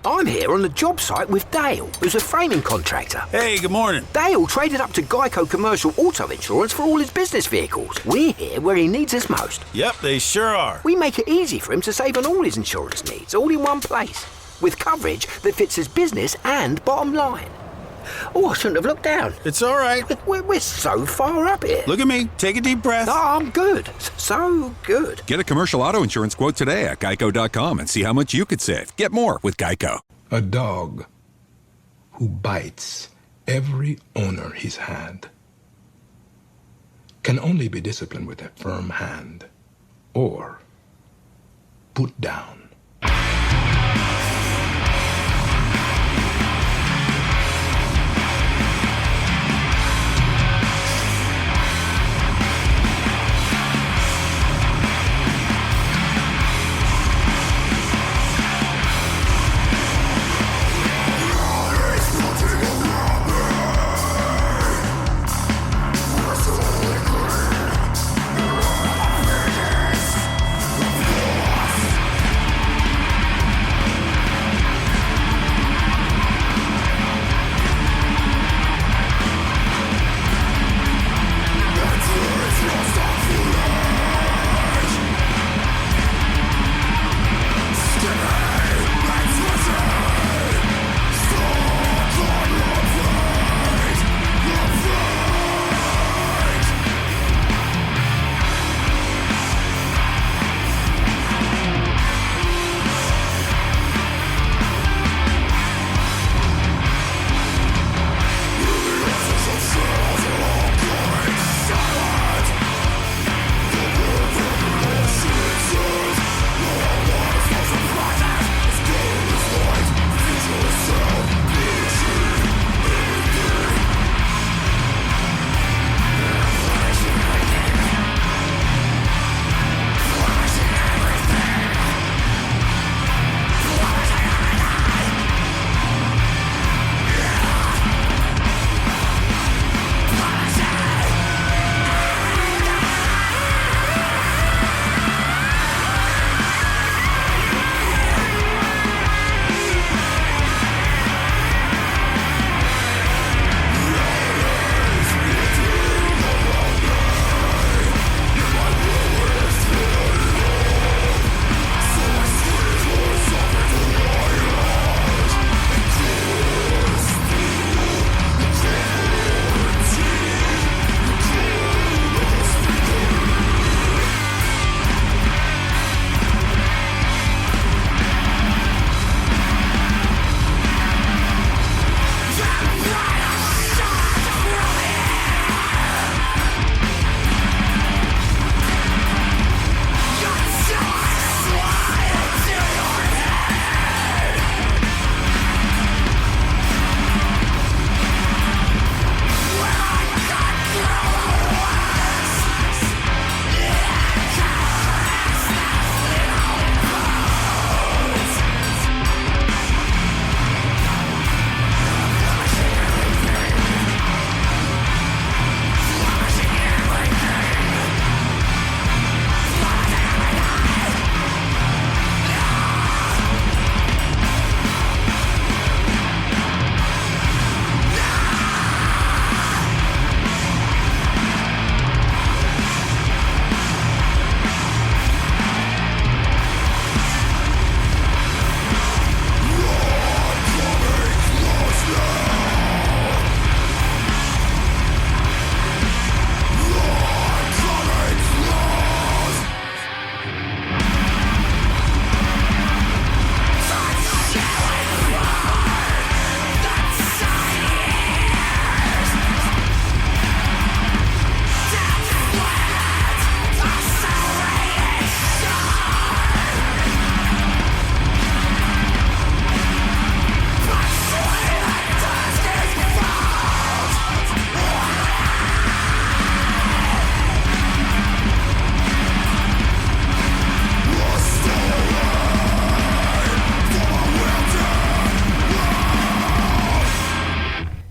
I'm here on the job site with Dale, who's a framing contractor. Hey, good morning. Dale traded up to Geico Commercial Auto Insurance for all his business vehicles. We're here where he needs us most. Yep, they sure are. We make it easy for him to save on all his insurance needs, all in one place, with coverage that fits his business and bottom line. Oh, I shouldn't have looked down. It's all right. We're so far up here. Look at me. Take a deep breath. Oh, I'm good. So good. Get a commercial auto insurance quote today at geico.com and see how much you could save. Get more with Geico. A dog who bites every owner he's had can only be disciplined with a firm hand or put down.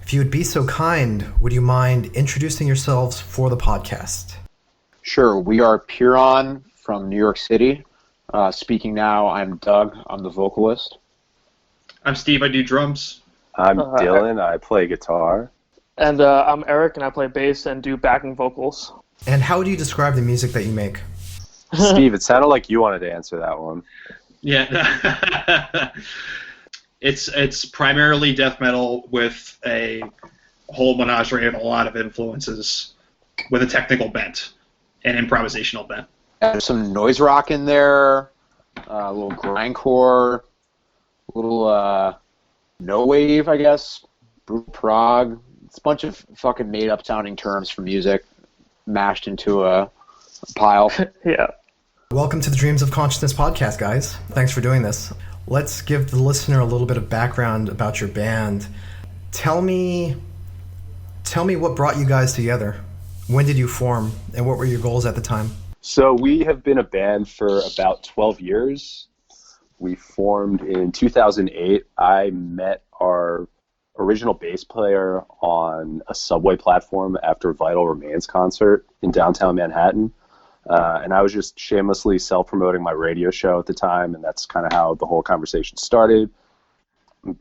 If you would be so kind, would you mind introducing yourselves for the podcast? Sure. We are Pyrrhon from New York City. Speaking now, I'm Doug. I'm the vocalist. I'm Steve. I do drums. I'm Dylan. I play guitar. And I'm Erik, and I play bass and do backing vocals. And how would you describe the music that you make? Steve, it sounded like you wanted to answer that one. Yeah. It's primarily death metal with a whole menagerie of a lot of influences with a technical bent and improvisational bent. There's some noise rock in there, a little grindcore, a little no wave, I guess, brutal prog. It's a bunch of fucking made-up sounding terms for music mashed into a pile. Yeah. Welcome to the Dreams of Consciousness podcast, guys. Thanks for doing this. Let's give the listener a little bit of background about your band. Tell me what brought you guys together. When did you form, and what were your goals at the time? So we have been a band for about 12 years. We formed in 2008. I met our original bass player on a subway platform after a Vital Remains concert in downtown Manhattan. And I was just shamelessly self-promoting my radio show at the time, and that's kind of how the whole conversation started.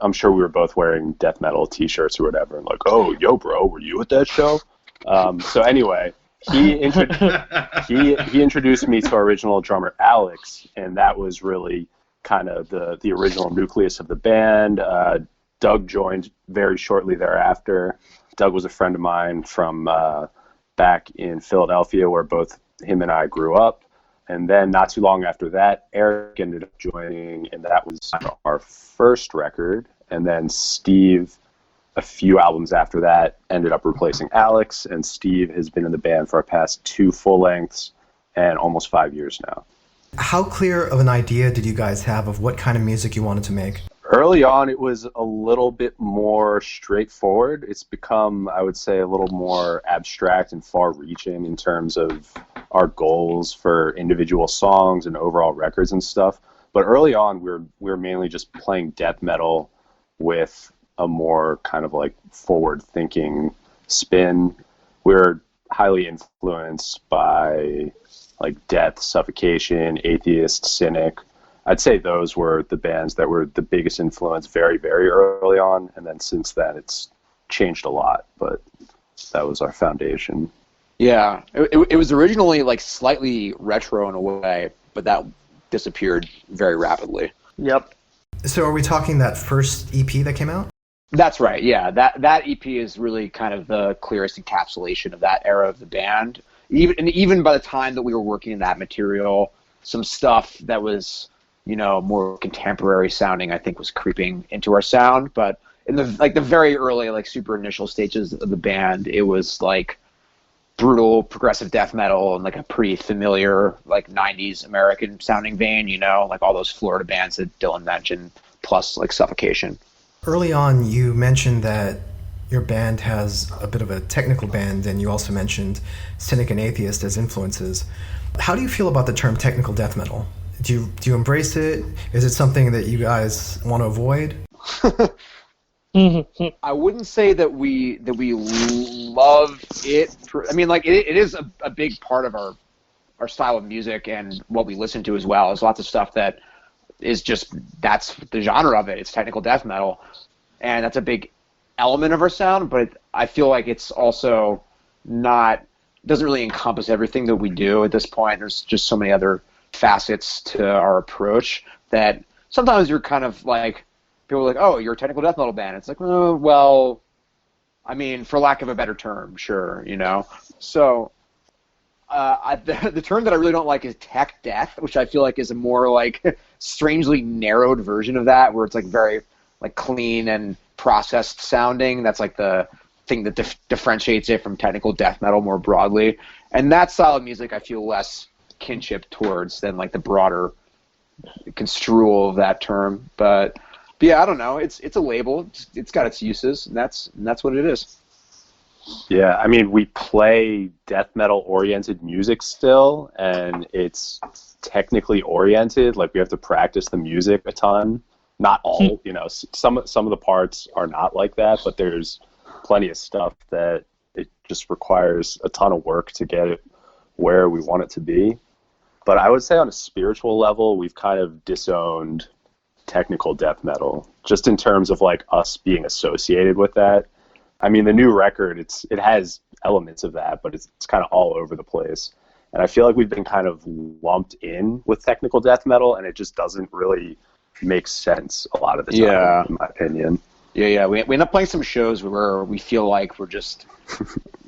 I'm sure we were both wearing death metal t-shirts or whatever, and like, oh, yo, bro, were you at that show? So anyway, he introduced me to our original drummer, Alex, and that was really kind of the original nucleus of the band. Doug joined very shortly thereafter. Doug was a friend of mine from back in Philadelphia, where both him and I grew up. And then not too long after that, Erik ended up joining, and that was our first record. And then Steve, a few albums after that, ended up replacing Alex, and Steve has been in the band for our past 2 full lengths and almost 5 years now. How clear of an idea did you guys have of what kind of music you wanted to make? Early on, it was a little bit more straightforward. It's become, I would say, a little more abstract and far-reaching in terms of our goals for individual songs and overall records and stuff. But early on, we were mainly just playing death metal with a more kind of like forward-thinking spin. We're highly influenced by like Death, Suffocation, Atheist, Cynic. I'd say those were the bands that were the biggest influence very, very early on, and then since then it's changed a lot, but that was our foundation. Yeah, it was originally like slightly retro in a way, but that disappeared very rapidly. Yep. So are we talking that first EP that came out? That's right, yeah. That EP is really kind of the clearest encapsulation of that era of the band. Even by the time that we were working in that material, some stuff that was, you know, more contemporary sounding, I think, was creeping into our sound. But in the very early, like super initial stages of the band, it was like brutal progressive death metal and like a pretty familiar like 90s American sounding vein, you know, like all those Florida bands that Dylan mentioned, plus like Suffocation. Early on, you mentioned that your band has a bit of a technical bend, and you also mentioned Cynic and Atheist as influences. How do you feel about the term technical death metal? Do you embrace it? Is it something that you guys want to avoid? I wouldn't say that we love it. I mean, like it is a big part of our style of music and what we listen to as well. There's lots of stuff that is just, that's the genre of it. It's technical death metal, and that's a big element of our sound. But I feel like it's also doesn't really encompass everything that we do at this point. There's just so many other facets to our approach that sometimes you're kind of like, people are like, oh, you're a technical death metal band. It's like, oh, well, I mean, for lack of a better term, sure, you know. So the term that I really don't like is tech death, which I feel like is a more like strangely narrowed version of that, where it's like very like clean and processed sounding. That's like the thing that differentiates it from technical death metal more broadly. And that style of music I feel less kinship towards than like the broader construal of that term. But yeah, I don't know. It's a label. It's got its uses, and that's what it is. Yeah, I mean, we play death metal oriented music still, and it's technically oriented. Like, we have to practice the music a ton. Not all, you know, some of the parts are not like that, but there's plenty of stuff that it just requires a ton of work to get it where we want it to be. But I would say on a spiritual level, we've kind of disowned technical death metal, just in terms of like us being associated with that. I mean, the new record, it has elements of that, but it's kind of all over the place. And I feel like we've been kind of lumped in with technical death metal, and it just doesn't really make sense a lot of the time, in my opinion. Yeah. We end up playing some shows where we feel like we're just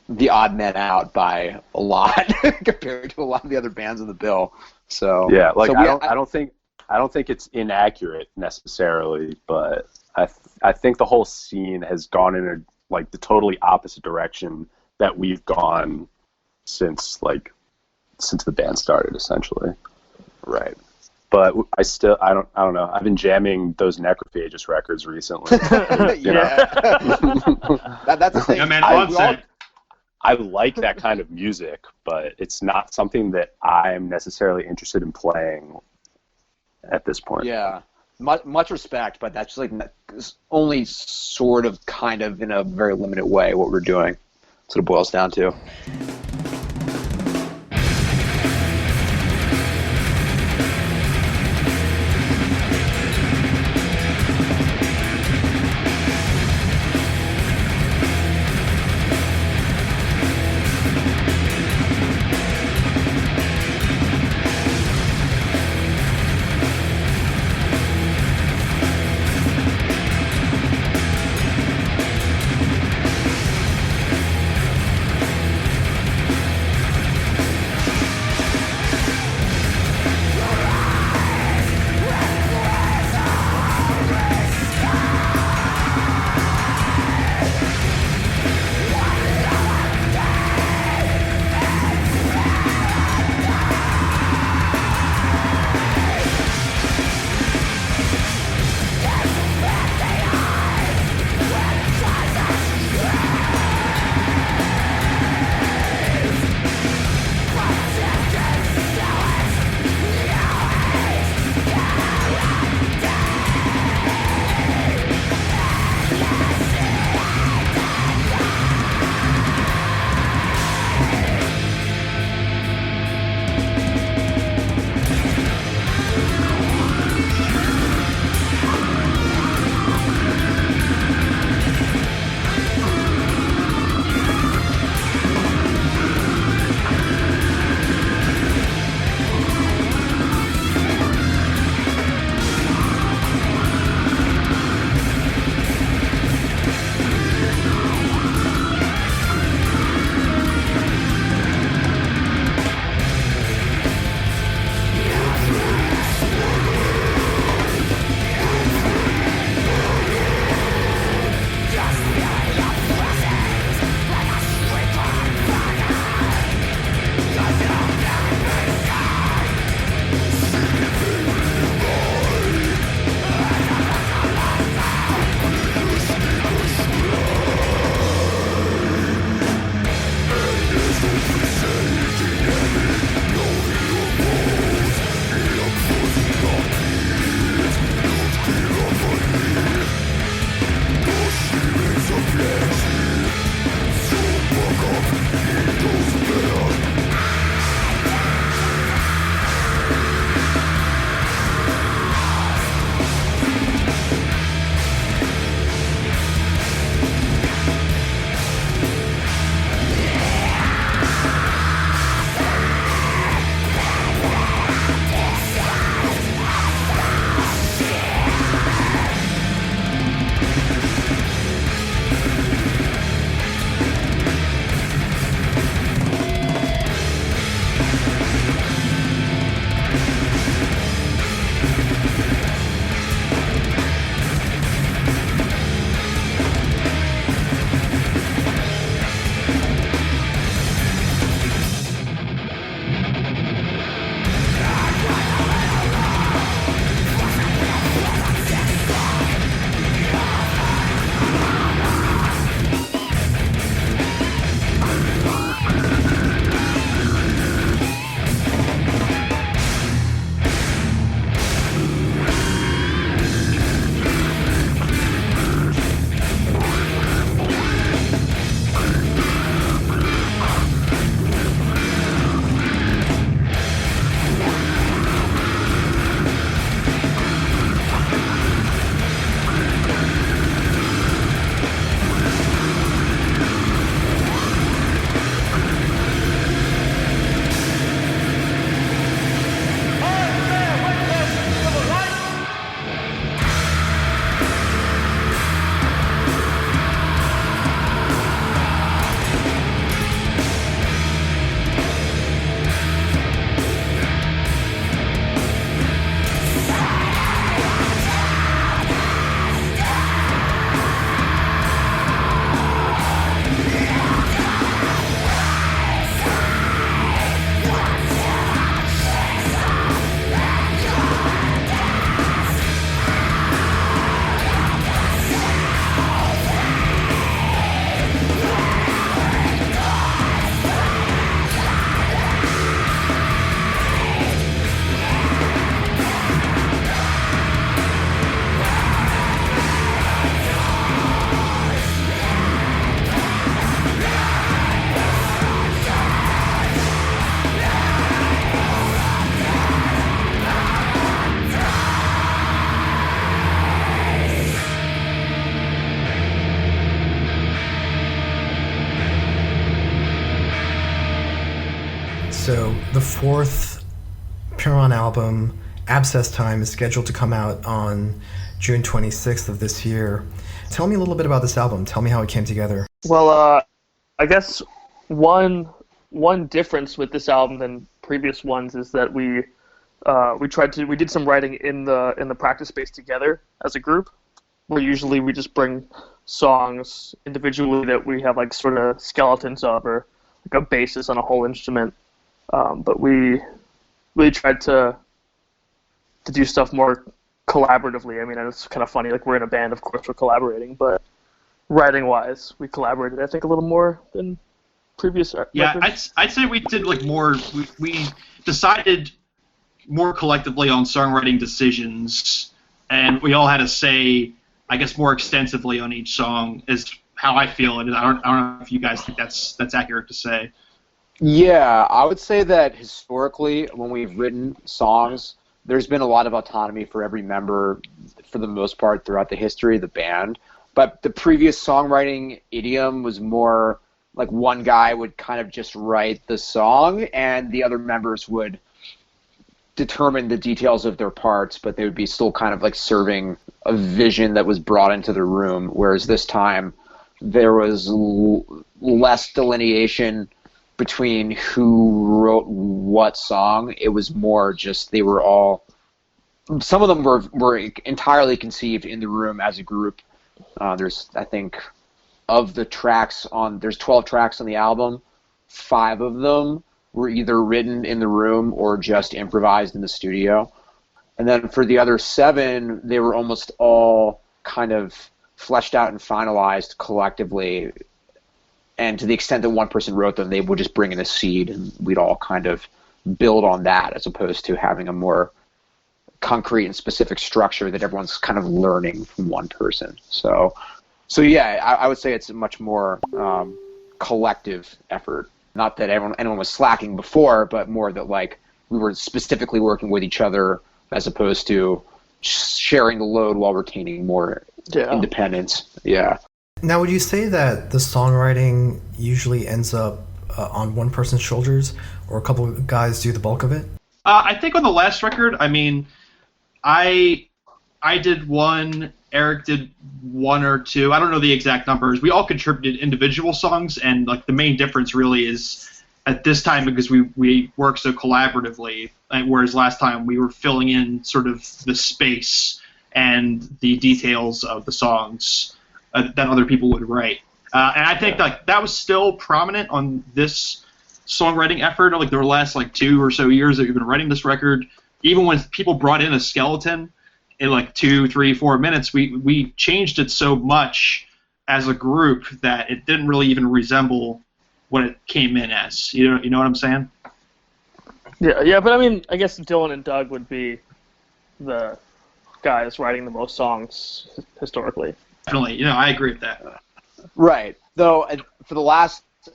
the odd man out by a lot compared to a lot of the other bands on the bill. So yeah, like so I don't think it's inaccurate necessarily, but I think the whole scene has gone in like the totally opposite direction that we've gone since the band started, essentially. Right. But I don't know. I've been jamming those Necrophagus records recently. Yeah. That's the thing. Yeah, man, I like that kind of music, but it's not something that I'm necessarily interested in playing at this point. Yeah. Much respect, but that's like only sort of kind of in a very limited way what we're doing. That's what it boils down to. So the fourth Pyrrhon album, Abscess Time, is scheduled to come out on June 26th of this year. Tell me a little bit about this album. Tell me how it came together. Well, I guess one difference with this album than previous ones is that we did some writing in the practice space together as a group, where usually we just bring songs individually that we have like sort of skeletons of, or like a bassist on a whole instrument. But we really tried to do stuff more collaboratively. I mean, it's kind of funny, like we're in a band, of course we're collaborating, but writing-wise, we collaborated, I think, a little more than previous records. I'd say we did like more. We decided more collectively on songwriting decisions, and we all had to say, I guess, more extensively on each song. Is how I feel, and I don't know if you guys think that's accurate to say. Yeah, I would say that historically, when we've written songs, there's been a lot of autonomy for every member, for the most part, throughout the history of the band. But the previous songwriting idiom was more like one guy would kind of just write the song, and the other members would determine the details of their parts, but they would be still kind of like serving a vision that was brought into the room, whereas this time there was less delineation between who wrote what song. It was more just they were all, some of them were entirely conceived in the room as a group. There's, I think, of the tracks there's 12 tracks on the album, 5 of them were either written in the room or just improvised in the studio. And then for the other 7, they were almost all kind of fleshed out and finalized collectively. And to the extent that one person wrote them, they would just bring in a seed, and we'd all kind of build on that, as opposed to having a more concrete and specific structure that everyone's kind of learning from one person. So yeah, I would say it's a much more collective effort. Not that anyone was slacking before, but more that like we were specifically working with each other as opposed to sharing the load while retaining more independence. Yeah. Now, would you say that the songwriting usually ends up on one person's shoulders, or a couple of guys do the bulk of it? I think on the last record, I mean, I did one, Erik did 1 or 2. I don't know the exact numbers. We all contributed individual songs, and like the main difference really is at this time because we work so collaboratively, whereas last time we were filling in sort of the space and the details of the songs that other people would write. And I think like that was still prominent on this songwriting effort. Like the last like 2 or so years that we've been writing this record, even when people brought in a skeleton in like 2, 3, 4 minutes, we changed it so much as a group that it didn't really even resemble what it came in as. You know what I'm saying? Yeah, but I mean, I guess Dylan and Doug would be the guys writing the most songs historically. Definitely, I agree with that. Right. Though,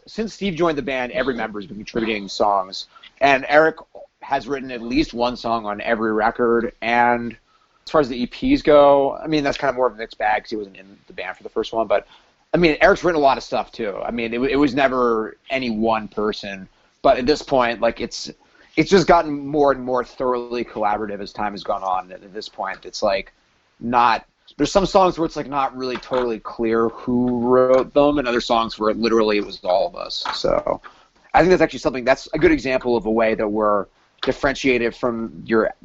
since Steve joined the band, every member has been contributing songs, and Erik has written at least one song on every record. And as far as the EPs go, I mean, that's kind of more of a mixed bag because he wasn't in the band for the first one. But I mean, Erik's written a lot of stuff too. I mean, it was never any one person. But at this point, like it's just gotten more and more thoroughly collaborative as time has gone on. And at this point, it's like not. There's some songs where it's like not really totally clear who wrote them, and other songs where it was all of us. So I think that's actually that's a good example of a way that we're differentiated from your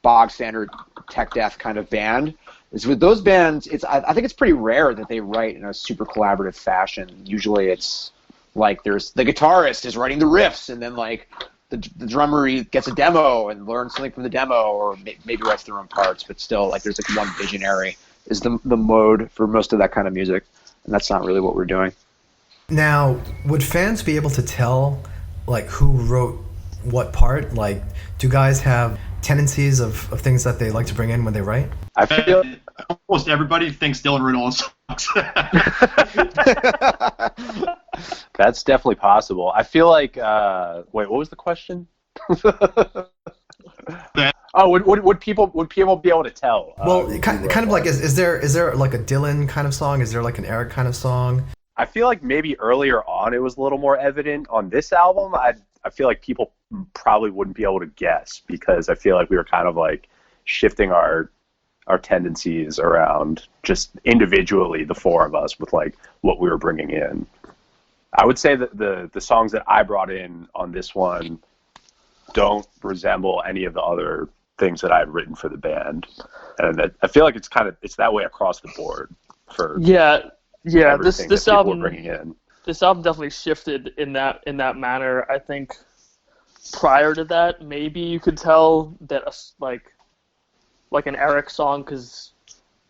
bog standard tech death kind of band. Is with those bands, I think it's pretty rare that they write in a super collaborative fashion. Usually it's like there's the guitarist is writing the riffs, and then like the drummer gets a demo and learns something from the demo, or maybe writes their own parts, but still like there's like one visionary is the mode for most of that kind of music, and that's not really what we're doing. Now, would fans be able to tell like who wrote what part? Like, do guys have tendencies of things that they like to bring in when they write? I feel almost everybody thinks Dylan wrote all the songs. That's definitely possible. I feel like wait, what was the question? Oh, would people be able to tell? Well, kind of like is there like a Dylan kind of song? Is there like an Erik kind of song? I feel like maybe earlier on it was a little more evident. On this album, I feel like people probably wouldn't be able to guess, because I feel like we were kind of like shifting our tendencies around just individually, the four of us, with like what we were bringing in. I would say that the songs that I brought in on this one don't resemble any of the other things that I had written for the band, and I feel like it's that way across the board for this album we're bringing in. This album definitely shifted in that manner. I think prior to that, maybe you could tell that like an Erik song, because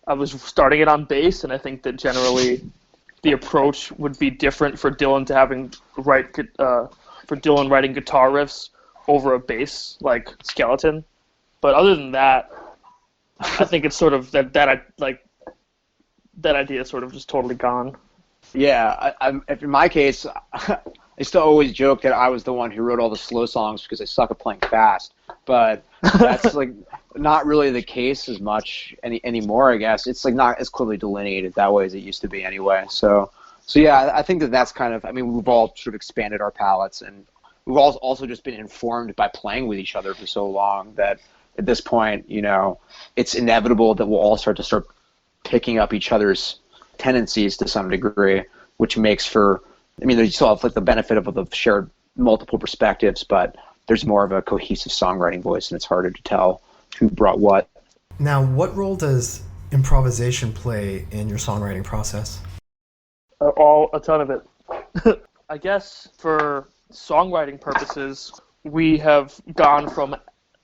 I was starting it on bass, and I think that generally the approach would be different for Dylan writing guitar riffs over a bass like skeleton. But other than that, I think it's sort of that idea is sort of just totally gone. Yeah, in my case, I used to always joke that I was the one who wrote all the slow songs because I suck at playing fast. But that's like not really the case as much anymore. I guess it's like not as clearly delineated that way as it used to be anyway. So yeah, I think that's kind of. I mean, we've all sort of expanded our palettes, and we've also just been informed by playing with each other for so long that at this point, it's inevitable that we'll all start picking up each other's tendencies to some degree, which makes for, I mean, you still have like the benefit of the shared multiple perspectives, but there's more of a cohesive songwriting voice, and it's harder to tell who brought what. Now, what role does improvisation play in your songwriting process? A ton of it. I guess for songwriting purposes, we have gone from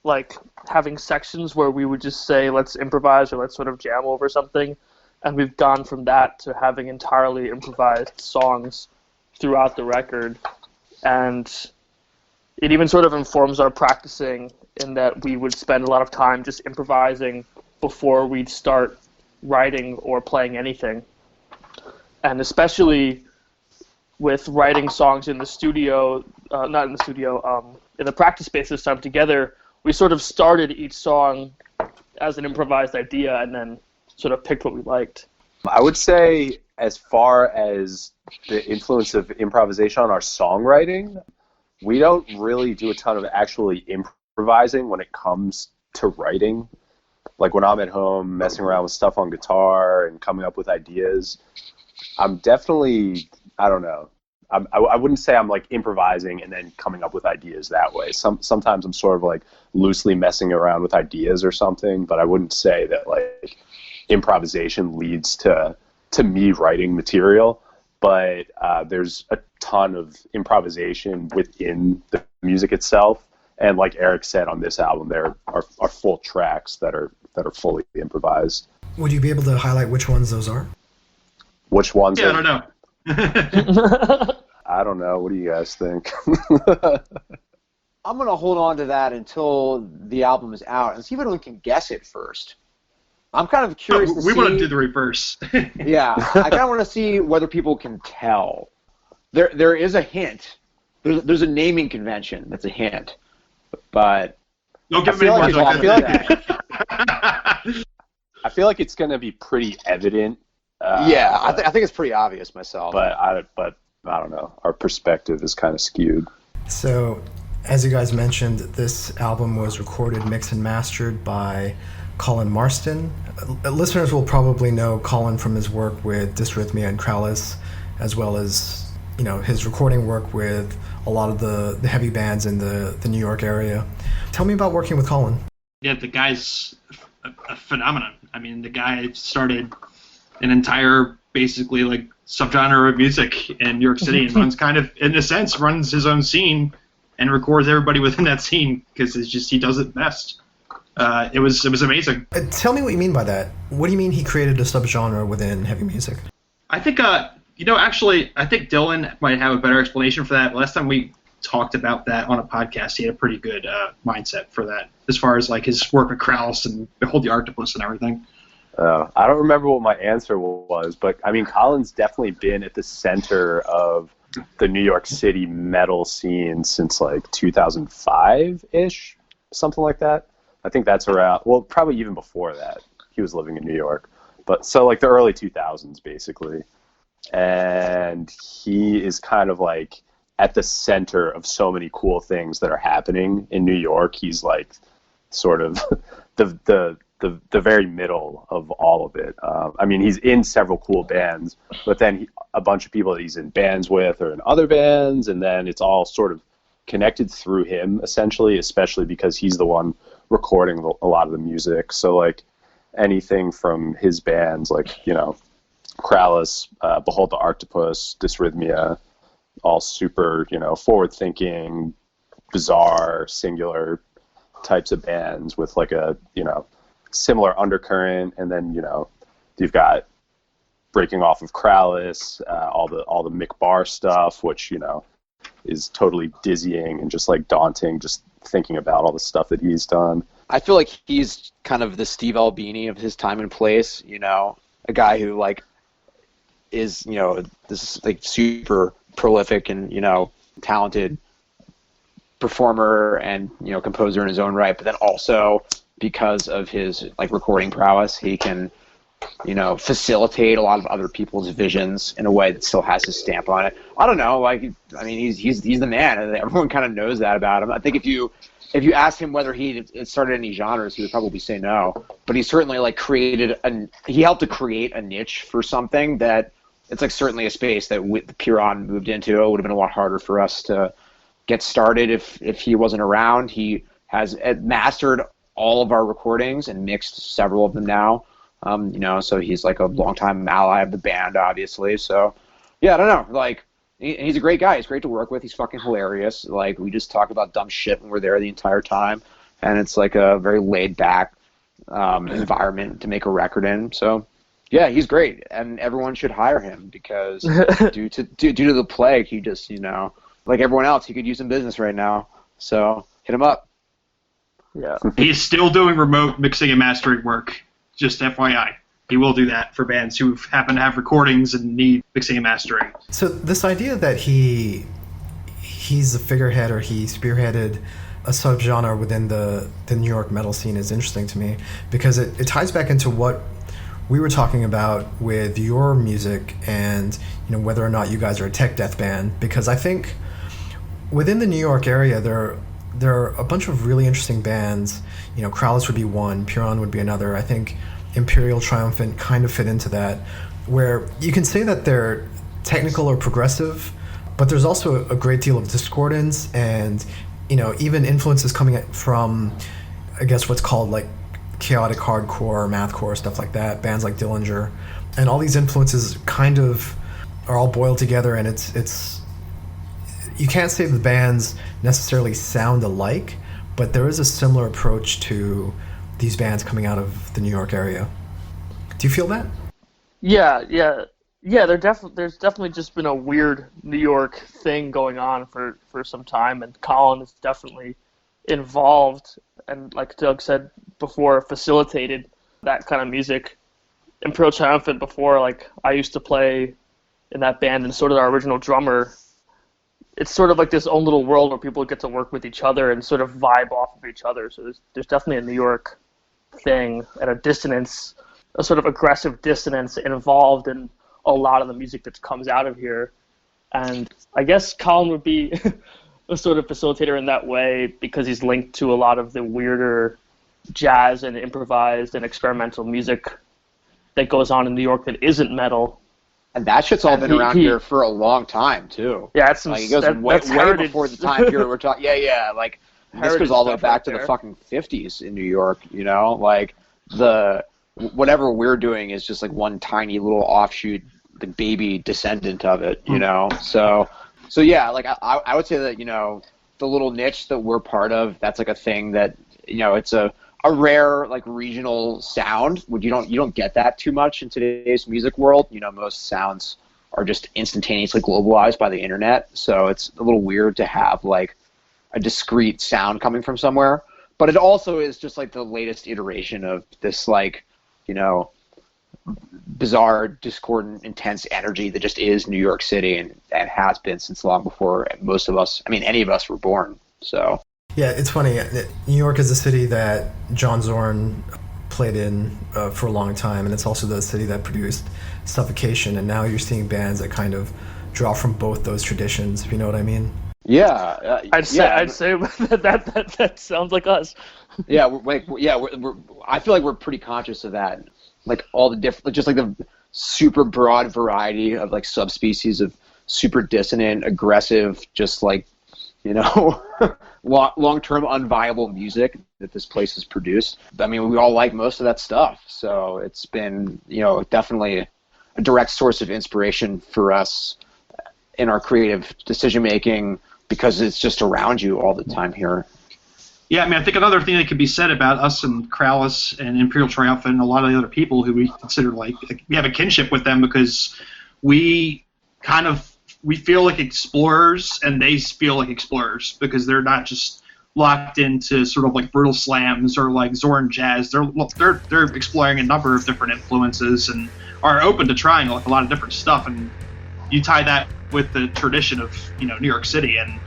like having sections where we would just say, let's improvise or let's sort of jam over something. And we've gone from that to having entirely improvised songs throughout the record. And it even sort of informs our practicing in that we would spend a lot of time just improvising before we'd start writing or playing anything. And especially with writing songs in the studio, in the practice space this time together, we sort of started each song as an improvised idea and then sort of picked what we liked. I would say, as far as the influence of improvisation on our songwriting, we don't really do a ton of actually improvising when it comes to writing. Like when I'm at home messing around with stuff on guitar and coming up with ideas, I'm definitely, I don't know, I wouldn't say I'm like improvising and then coming up with ideas that way. Sometimes I'm sort of like loosely messing around with ideas or something, but I wouldn't say that like improvisation leads to me writing material. But there's a ton of improvisation within the music itself, and like Erik said, on this album there are full tracks that are fully improvised. Would you be able to highlight which ones those are? Which ones? Yeah, I don't know. I don't know. What do you guys think? I'm going to hold on to that until the album is out and see if anyone can guess it first. I'm kind of curious to see... We want to do the reverse. Yeah, I kind of want to see whether people can tell. There is a hint. There's a naming convention that's a hint. But... Don't give me more. I feel like it's going to be pretty evident. I think it's pretty obvious myself. But I don't know. Our perspective is kind of skewed. So, as you guys mentioned, this album was recorded, mixed, and mastered by Colin Marston. Listeners will probably know Colin from his work with Dysrhythmia and Krallice, as well as his recording work with a lot of the heavy bands in the New York area. Tell me about working with Colin. Yeah, the guy's a phenomenon. I mean, the guy started an entire, basically, like, subgenre of music in New York City and runs his own scene and records everybody within that scene because it's just he does it best. It was amazing. Tell me what you mean by that. What do you mean he created a subgenre within heavy music? I think, actually, I think Dylan might have a better explanation for that. Last time we talked about that on a podcast, he had a pretty good mindset for that, as far as like his work with Krallice and Behold the Octopus and everything. I don't remember what my answer was, but I mean, Colin's definitely been at the center of the New York City metal scene since like 2005-ish, something like that. I think that's around, well, probably even before that. He was living in New York. But so like the early 2000s, basically. And he is kind of like at the center of so many cool things that are happening in New York. He's like sort of the very middle of all of it. I mean, he's in several cool bands, but then a bunch of people that he's in bands with are in other bands, and then it's all sort of connected through him, essentially, especially because he's the one recording a lot of the music. So, like, anything from his bands, like, you know, Krallis, Behold the Octopus, Dysrhythmia, all super, you know, forward-thinking, bizarre, singular types of bands with, like, a, you know, similar undercurrent. And then, you know, you've got breaking off of Krallis, all the Mick Barr stuff, which, you know, is totally dizzying and just like daunting just thinking about all the stuff that he's done. I feel like he's kind of the Steve Albini of his time and place, you know, a guy who like is, you know, this like super prolific and, you know, talented performer and, you know, composer in his own right, but then also because of his like recording prowess, he can, you know, facilitate a lot of other people's visions in a way that still has his stamp on it. I don't know, like, I mean, he's the man, and everyone kind of knows that about him. I think if you asked him whether he started any genres, he would probably say no. But he certainly like he helped to create a niche for something that it's like certainly a space that Pyrrhon moved into. It would have been a lot harder for us to get started if he wasn't around. He has mastered all of our recordings and mixed several of them now. You know, so he's like a longtime ally of the band, obviously. So, yeah, I don't know. Like, he's a great guy. He's great to work with. He's fucking hilarious. Like, we just talk about dumb shit when we're there the entire time, and it's like a very laid back environment to make a record in. So, yeah, he's great, and everyone should hire him because due to the plague, he just, you know, like everyone else, he could use some business right now. So, hit him up. Yeah, he's still doing remote mixing and mastering work. Just FYI, he will do that for bands who happen to have recordings and need mixing and mastering. So this idea that he's a figurehead or he spearheaded a subgenre within the New York metal scene is interesting to me because it ties back into what we were talking about with your music and, you know, whether or not you guys are a tech death band. Because I think within the New York area there are a bunch of really interesting bands. You know, Krallis would be one, Pyrrhon would be another. I think Imperial Triumphant kind of fit into that, where you can say that they're technical or progressive, but there's also a great deal of discordance and, you know, even influences coming from, I guess, what's called like chaotic hardcore, mathcore, stuff like that, bands like Dillinger. And all these influences kind of are all boiled together, and it's you can't say the bands necessarily sound alike, but there is a similar approach to these bands coming out of the New York area. Do you feel that? Yeah. There's definitely just been a weird New York thing going on for some time, and Colin is definitely involved and, like Doug said before, facilitated that kind of music. Imperial Triumphant before, like, I used to play in that band, and so did our original drummer. It's sort of like this own little world where people get to work with each other and sort of vibe off of each other. So there's definitely a New York thing and a dissonance, a sort of aggressive dissonance involved in a lot of the music that comes out of here. And I guess Colin would be a sort of facilitator in that way because he's linked to a lot of the weirder jazz and improvised and experimental music that goes on in New York that isn't metal. And that shit's all been around here for a long time, too. Yeah, it's like, it goes way before the time period we're talking. Yeah, like, this goes all the way back to the fucking 50s in New York, you know? Like, whatever we're doing is just, like, one tiny little offshoot, the baby descendant of it, you know? So yeah, like, I would say that, you know, the little niche that we're part of, that's, like, a thing that, you know, it's a rare, like, regional sound. You don't get that too much in today's music world. You know, most sounds are just instantaneously globalized by the internet, so it's a little weird to have, like, a discrete sound coming from somewhere. But it also is just, like, the latest iteration of this, like, you know, bizarre, discordant, intense energy that just is New York City and has been since long before most of us, I mean, any of us were born, so... Yeah, it's funny. New York is a city that John Zorn played in for a long time, and it's also the city that produced Suffocation, and now you're seeing bands that kind of draw from both those traditions, if you know what I mean. Yeah, I'd say that sounds like us. Yeah, we're I feel like we're pretty conscious of that. Like all the different, just like the super broad variety of like subspecies of super dissonant, aggressive, just like, you know, long-term unviable music that this place has produced. I mean, we all like most of that stuff, so it's been, you know, definitely a direct source of inspiration for us in our creative decision making, because it's just around you all the time here. Yeah, I mean, I think another thing that could be said about us and Krallis and Imperial Triumphant and a lot of the other people who we consider like we have a kinship with them, because we feel like explorers and they feel like explorers, because they're not just locked into sort of like brutal slams or like Zorn jazz. They're exploring a number of different influences and are open to trying like a lot of different stuff. And you tie that with the tradition of, you know, New York City, and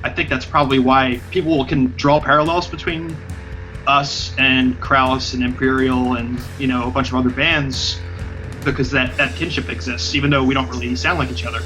I think that's probably why people can draw parallels between us and Krallis and Imperial and, you know, a bunch of other bands, because that kinship exists, even though we don't really sound like each other.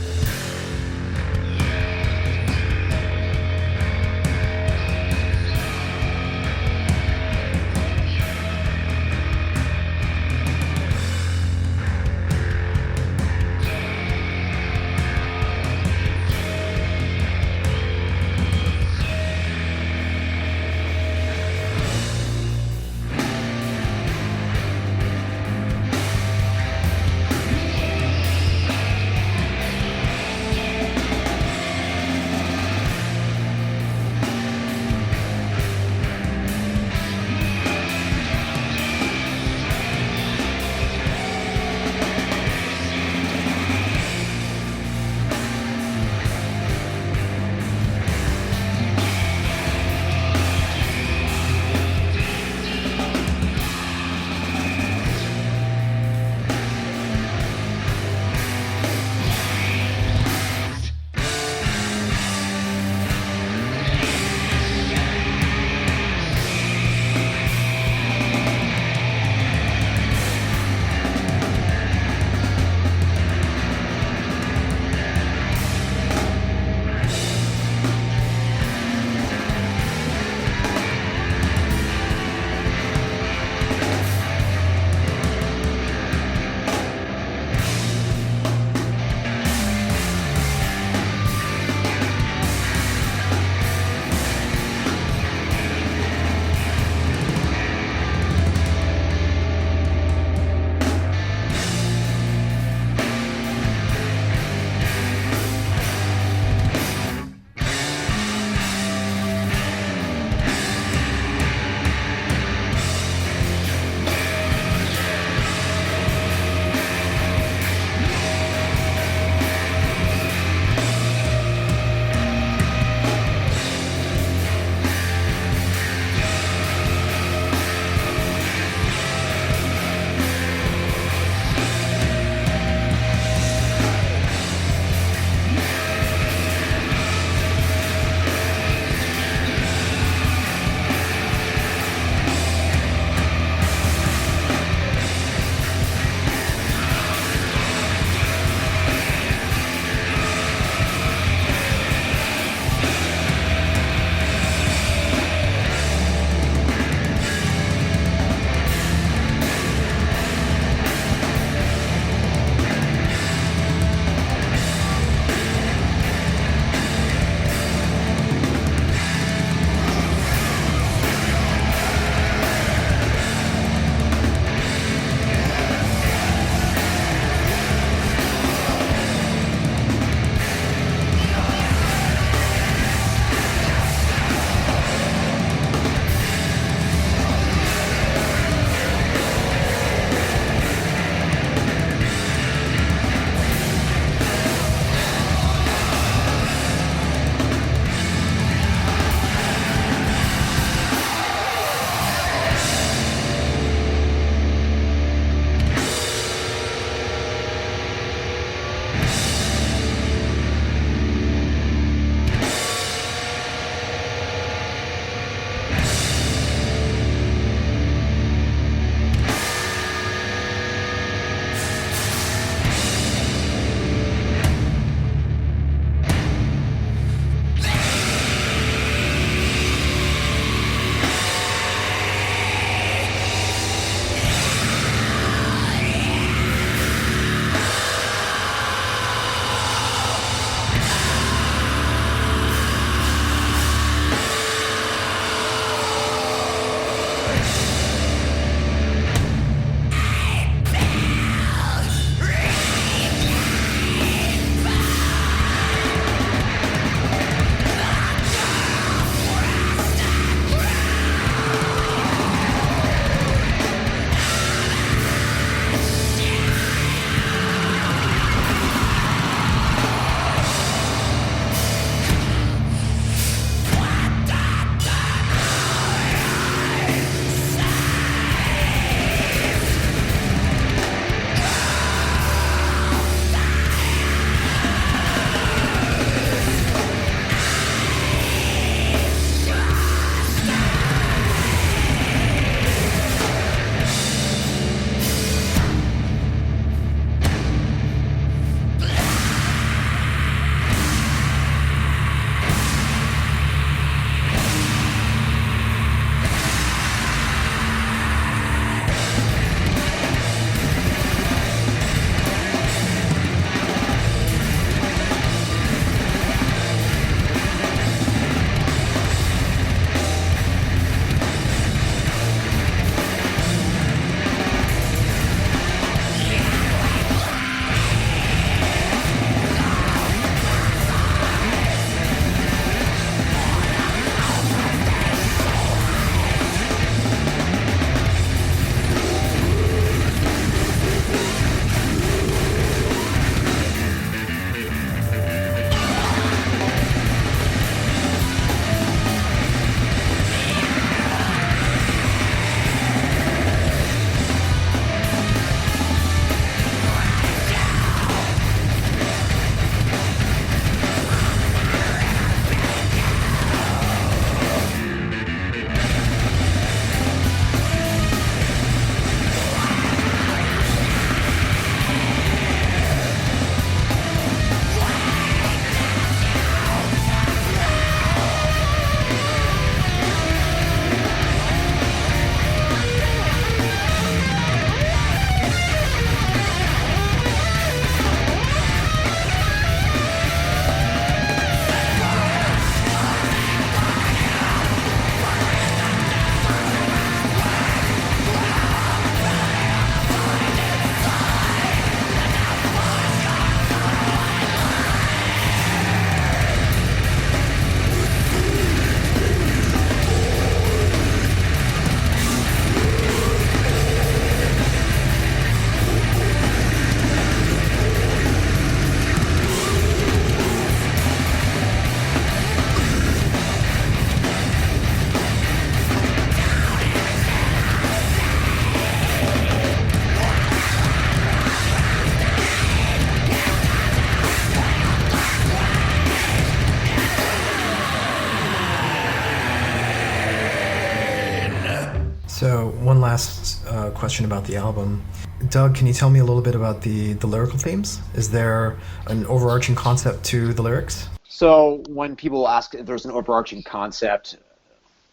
So one last question about the album. Doug, can you tell me a little bit about the lyrical themes? Is there an overarching concept to the lyrics? So when people ask if there's an overarching concept,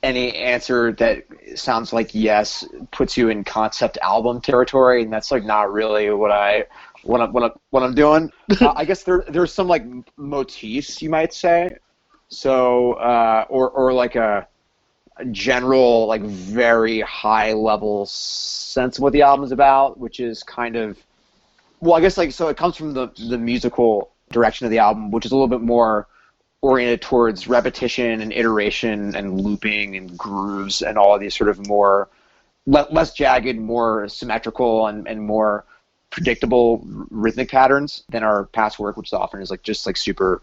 any answer that sounds like yes puts you in concept album territory, and that's like not really what I'm doing. I guess there's some like motifs, you might say. So or like a general, like very high level sense of what the album's about, which is kind of, well, I guess like, so it comes from the musical direction of the album, which is a little bit more oriented towards repetition and iteration and looping and grooves and all of these sort of more less jagged, more symmetrical and more predictable rhythmic patterns than our past work, which often is like just like super,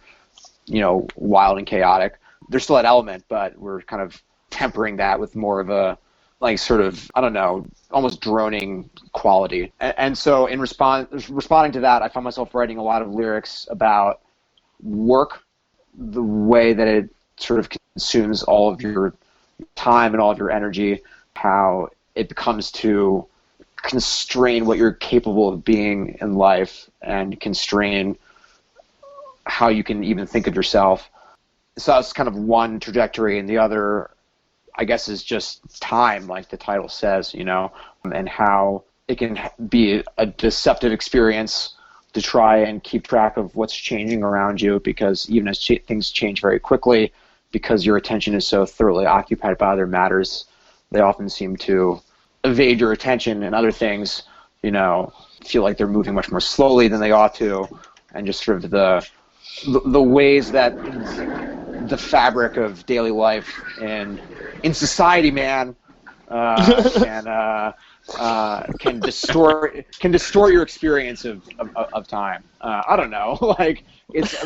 wild and chaotic. There's still that element, but we're kind of tempering that with more of a like sort of, I don't know, almost droning quality. And so in responding to that, I find myself writing a lot of lyrics about work, the way that it sort of consumes all of your time and all of your energy, how it becomes to constrain what you're capable of being in life and constrain how you can even think of yourself. So that's kind of one trajectory, and the other, I guess, is just time, like the title says, and how it can be a deceptive experience to try and keep track of what's changing around you, because even as things change very quickly, because your attention is so thoroughly occupied by other matters, they often seem to evade your attention, and other things, feel like they're moving much more slowly than they ought to, and just sort of the ways that the fabric of daily life and in society, man, can distort your experience of time. I don't know, like it's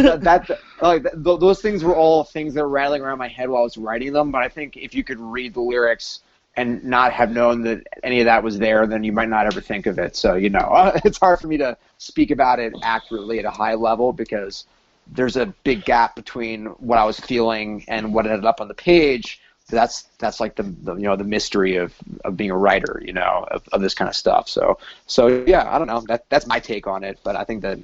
those things were all things that were rattling around my head while I was writing them. But I think if you could read the lyrics and not have known that any of that was there, then you might not ever think of it. So it's hard for me to speak about it accurately at a high level, because there's a big gap between what I was feeling and what ended up on the page. That's like the mystery of being a writer, of this kind of stuff. So yeah, I don't know. That's my take on it, but I think that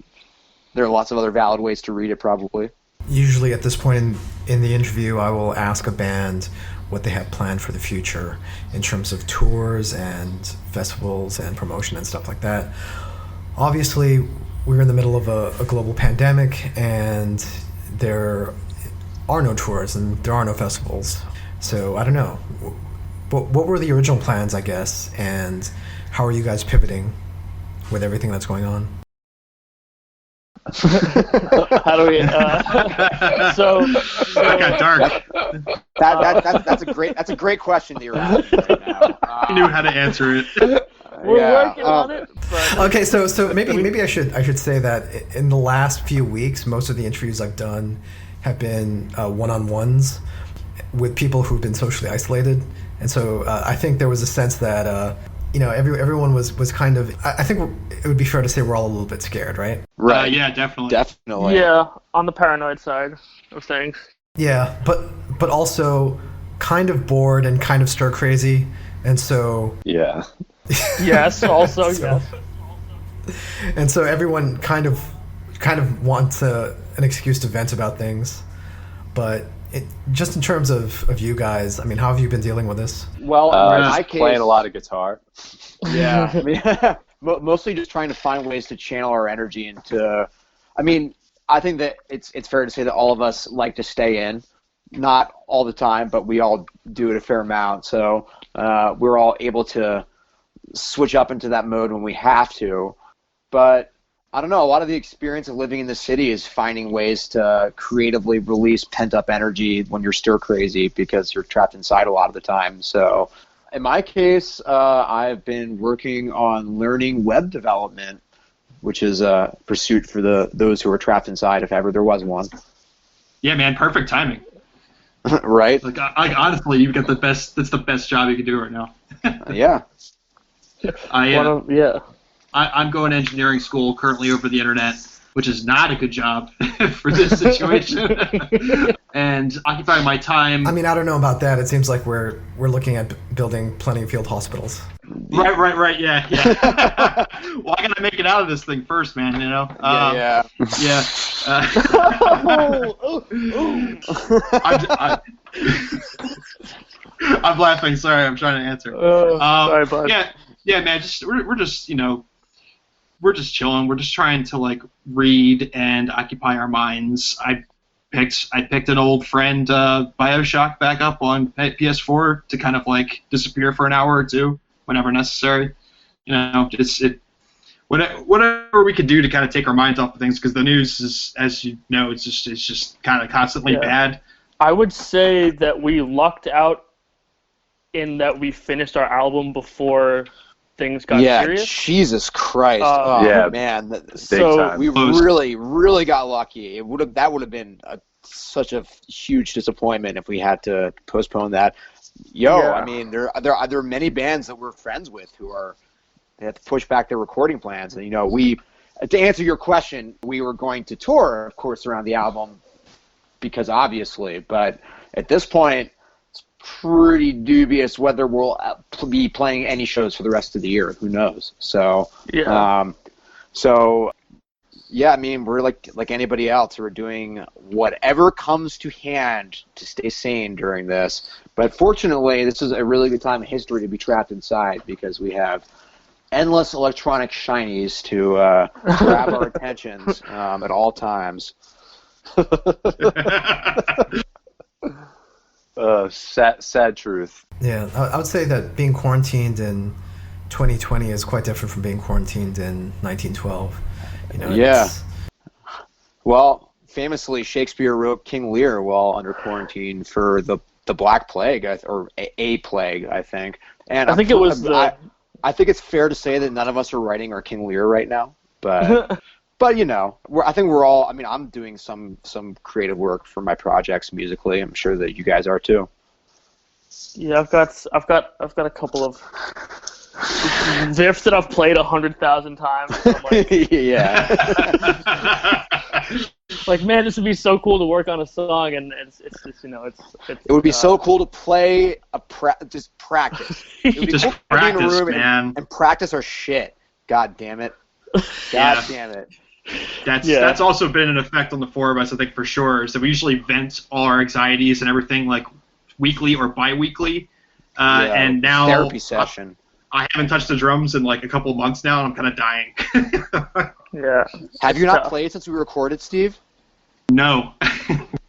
there are lots of other valid ways to read it, probably. Usually at this point in the interview, I will ask a band what they have planned for the future in terms of tours and festivals and promotion and stuff like that. Obviously, we're in the middle of a global pandemic, and there are no tours and there are no festivals. So I don't know. What were the original plans, I guess, and how are you guys pivoting with everything that's going on? How do we? So that got dark. That's a great question that you're asking right now. I knew how to answer it. We're working on it. But... Okay, so maybe I should say that in the last few weeks, most of the interviews I've done have been one-on-ones with people who've been socially isolated, and so I think there was a sense that everyone was kind of. I think it would be fair to say we're all a little bit scared, right? Right. Yeah, definitely. Yeah, on the paranoid side of things. Yeah, but also kind of bored and kind of stir crazy, and so. Yeah. Yes. Also, yes. And so everyone kind of wants an excuse to vent about things, but. Just in terms of you guys, I mean, how have you been dealing with this? Well, in my case, playing a lot of guitar. Yeah, I mean, mostly just trying to find ways to channel our energy into. I mean, I think that it's fair to say that all of us like to stay in, not all the time, but we all do it a fair amount. So we're all able to switch up into that mode when we have to, but. I don't know, a lot of the experience of living in the city is finding ways to creatively release pent-up energy when you're stir crazy, because you're trapped inside a lot of the time. So in my case, I've been working on learning web development, which is a pursuit for those who are trapped inside, if ever there was one. Yeah, man, perfect timing. Right? Like honestly, you've got that's the best job you can do right now. Yeah. I'm going to engineering school currently over the internet. which is not a good job for this situation, and occupying my time. I mean, I don't know about that. It seems like we're looking at building plenty of field hospitals. Right, yeah. Well, I gotta make it out of this thing first, man, you know? Yeah. I'm laughing, sorry, I'm trying to answer. Sorry, bud. Yeah, man, we're just, you know, we're just chilling. We're just trying to, like, read and occupy our minds. I picked an old friend, BioShock, back up on PS4 to kind of, like, disappear for an hour or two whenever necessary. You know, whatever we could do to kind of take our minds off of things, because the news is, as you know, it's just kind of constantly bad. I would say that we lucked out in that we finished our album before things got serious. Jesus Christ. Man. So we really got lucky. That would have been such a huge disappointment if we had to postpone that. I mean, there are many bands that we're friends with they had to push back their recording plans, and you know, to answer your question, we were going to tour, of course, around the album, because obviously, but at this point, it's pretty dubious whether we'll be playing any shows for the rest of the year. Who knows? So, I mean, we're like anybody else. We're doing whatever comes to hand to stay sane during this. But fortunately, this is a really good time in history to be trapped inside, because we have endless electronic shinies to grab our attentions at all times. Sad truth. Yeah, I would say that being quarantined in 2020 is quite different from being quarantined in 1912. You know, Well, famously, Shakespeare wrote King Lear while under quarantine for the Black Plague, or a plague, I think. And I think it was I think it's fair to say that none of us are writing our King Lear right now, but but you know, I think we're all. I mean, I'm doing some creative work for my projects musically. I'm sure that you guys are too. Yeah, I've got a couple of riffs that I've played 100,000 times. I'm like, like, man, this would be so cool to work on a song, and it's just, you know, it would be so cool to play just practice. It would be just cool practice, to be in a room man, and practice our shit. God damn it. God damn it. That's also been an effect on the four of us, I think, for sure. So we usually vent all our anxieties and everything, like, weekly or bi-weekly. And now therapy session. I haven't touched the drums in like a couple of months now, and I'm kind of dying. Yeah. Have you not played since we recorded, Steve? No.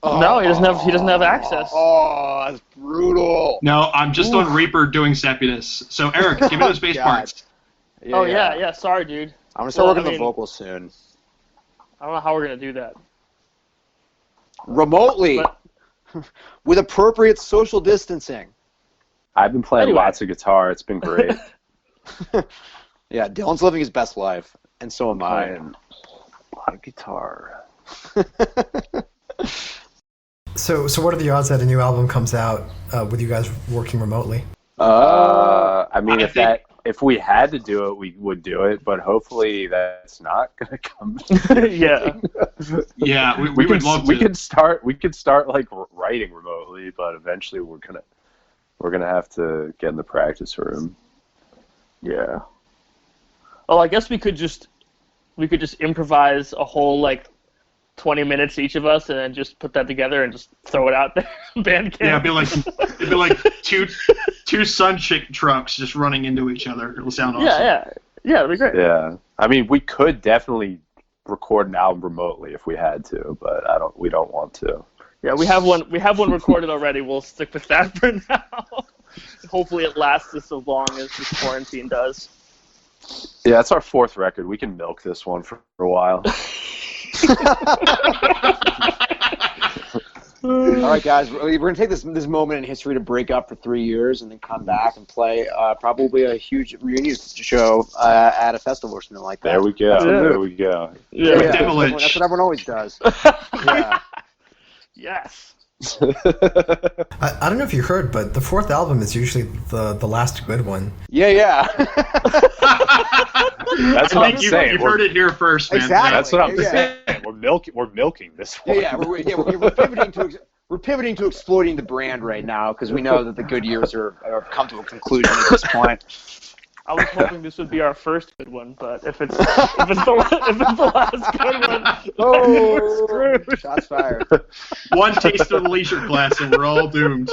No, he doesn't have access. Oh, that's brutal. No, I'm just on Reaper doing Sepulus. So Eric, give me those bass parts. Yeah. Sorry, dude. I'm gonna start working on the vocals soon. I don't know how we're gonna do that. Remotely, with appropriate social distancing. I've been playing lots of guitar. It's been great. Yeah, Dylan's living his best life, and so am I. Playing a lot of guitar. So what are the odds that a new album comes out with you guys working remotely? I mean, if we had to do it, we would do it, but hopefully that's not gonna come. Yeah. Yeah, we would love to. We could start like writing remotely, but eventually we're gonna have to get in the practice room. Yeah. Well, I guess we could just improvise a whole, like, 20 minutes each of us, and then just put that together and just throw it out there. Bandcamp. Yeah, it'd be like two sun chick trucks just running into each other. It'll sound awesome. Yeah, it'd be great. Yeah, I mean, we could definitely record an album remotely if we had to, but we don't want to. Yeah, we have one recorded already. We'll stick with that for now. Hopefully, it lasts as long as this quarantine does. Yeah, that's our fourth record. We can milk this one for a while. All right, guys, we're going to take this moment in history to break up for 3 years and then come back and play probably a huge reunion show at a festival or something like that. There we go. There we go. Yeah. That's what everyone always does. Yeah. Yes. I don't know if you heard, but the fourth album is usually the last good one. Yeah. That's what I'm You've saying. heard it here first, man. Exactly. That's what I'm Yeah. saying. We're milking this one. We're pivoting to exploiting the brand right now because we know that the good years have come to a conclusion at this point. I was hoping this would be our first good one, but if it's the last good one, we're screwed. Shots fired. One taste of the leisure class, and we're all doomed.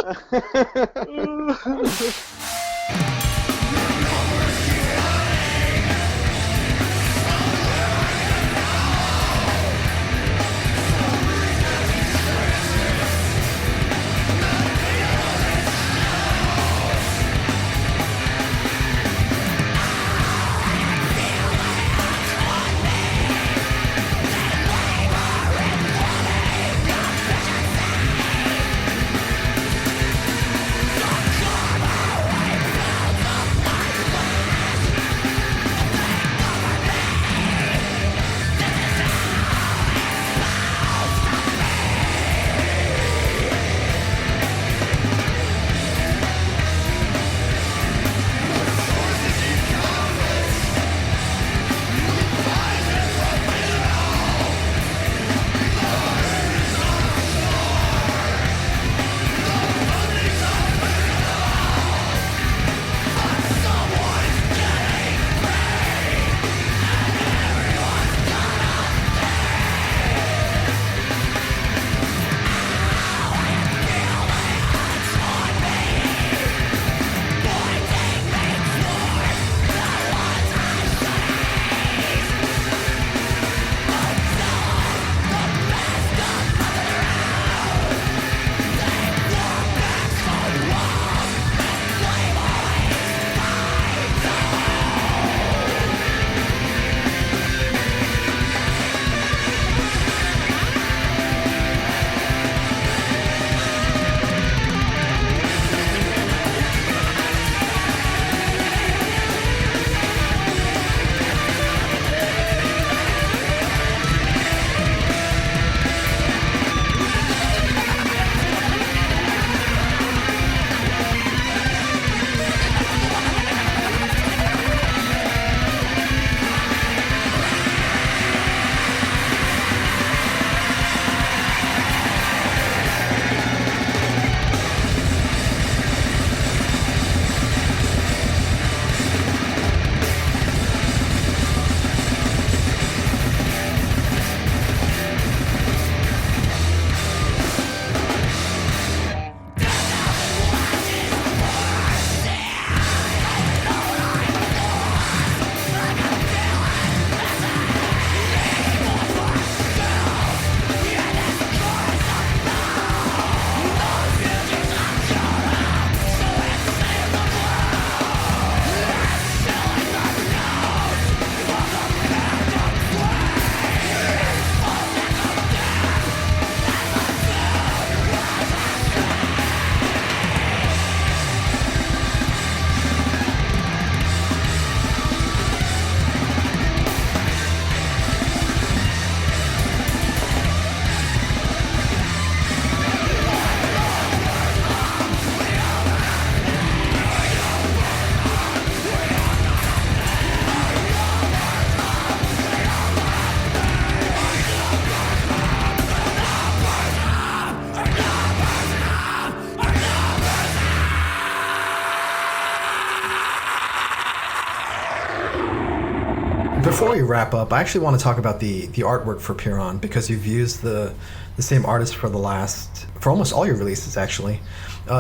Before we wrap up, I actually want to talk about the artwork for Pyrrhon, because you've used the same artist for almost all your releases, actually.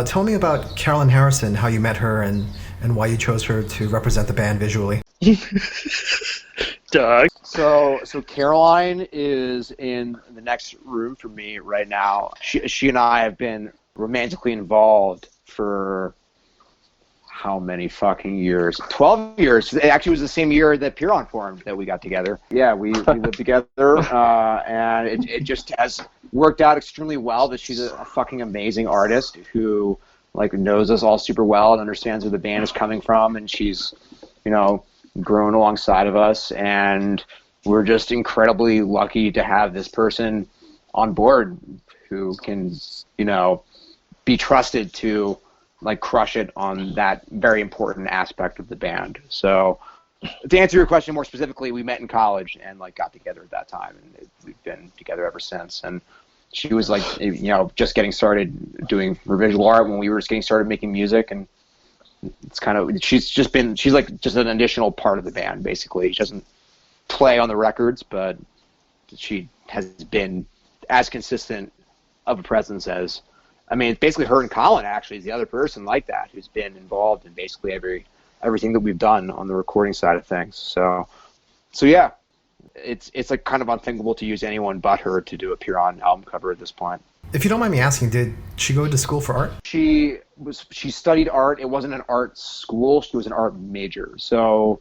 Tell me about Carolyn Harrison, how you met her, and why you chose her to represent the band visually. Doug. So Caroline is in the next room for me right now. She and I have been romantically involved for how many fucking years? 12 years. It actually was the same year that Pyrrhon formed that we got together. Yeah, we lived together, and it just has worked out extremely well that she's a fucking amazing artist who knows us all super well and understands where the band is coming from, and she's, grown alongside of us, and we're just incredibly lucky to have this person on board who can, be trusted to like crush it on that very important aspect of the band. So to answer your question more specifically, we met in college and like got together at that time, and we've been together ever since. And she was like, just getting started doing her visual art when we were just getting started making music, and it's kind of she's like just an additional part of the band basically. She doesn't play on the records, but she has been as consistent of a presence as, it's basically her and Colin actually is the other person like that who's been involved in basically everything that we've done on the recording side of things. So yeah, it's like kind of unthinkable to use anyone but her to do a Pyrrhon album cover at this point. If you don't mind me asking, did she go to school for art? She studied art. It wasn't an art school. She was an art major. So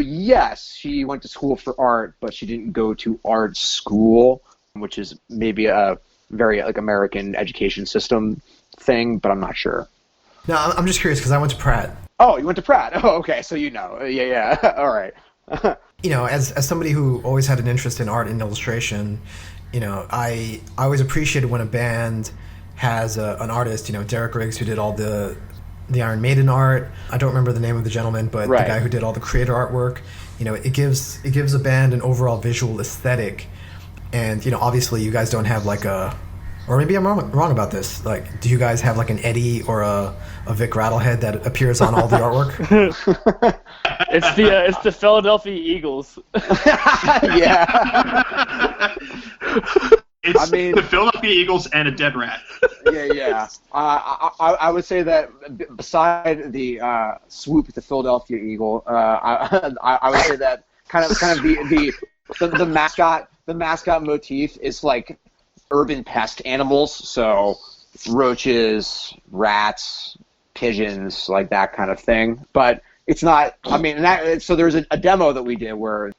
yes, she went to school for art, but she didn't go to art school, which is maybe a very like American education system thing, but I'm not sure. No, I'm just curious because I went to Pratt. Oh, you went to Pratt. Oh, okay. So yeah. All right. As somebody who always had an interest in art and illustration, I always appreciated when a band has an artist, Derek Riggs, who did all the Iron Maiden art. I don't remember the name of the gentleman, but right. The guy who did all the creator artwork. It gives a band an overall visual aesthetic. And, obviously you guys don't have like or maybe I'm wrong about this. Like, do you guys have like an Eddie or a Vic Rattlehead that appears on all the artwork? It's the Philadelphia Eagles. Yeah. It's the Philadelphia Eagles and a dead rat. Yeah. I would say that beside the swoop at the Philadelphia Eagle, I would say that kind of the mascot. The mascot motif is like urban pest animals, so roaches, rats, pigeons, like that kind of thing. But it's not. So there's a demo that we did where,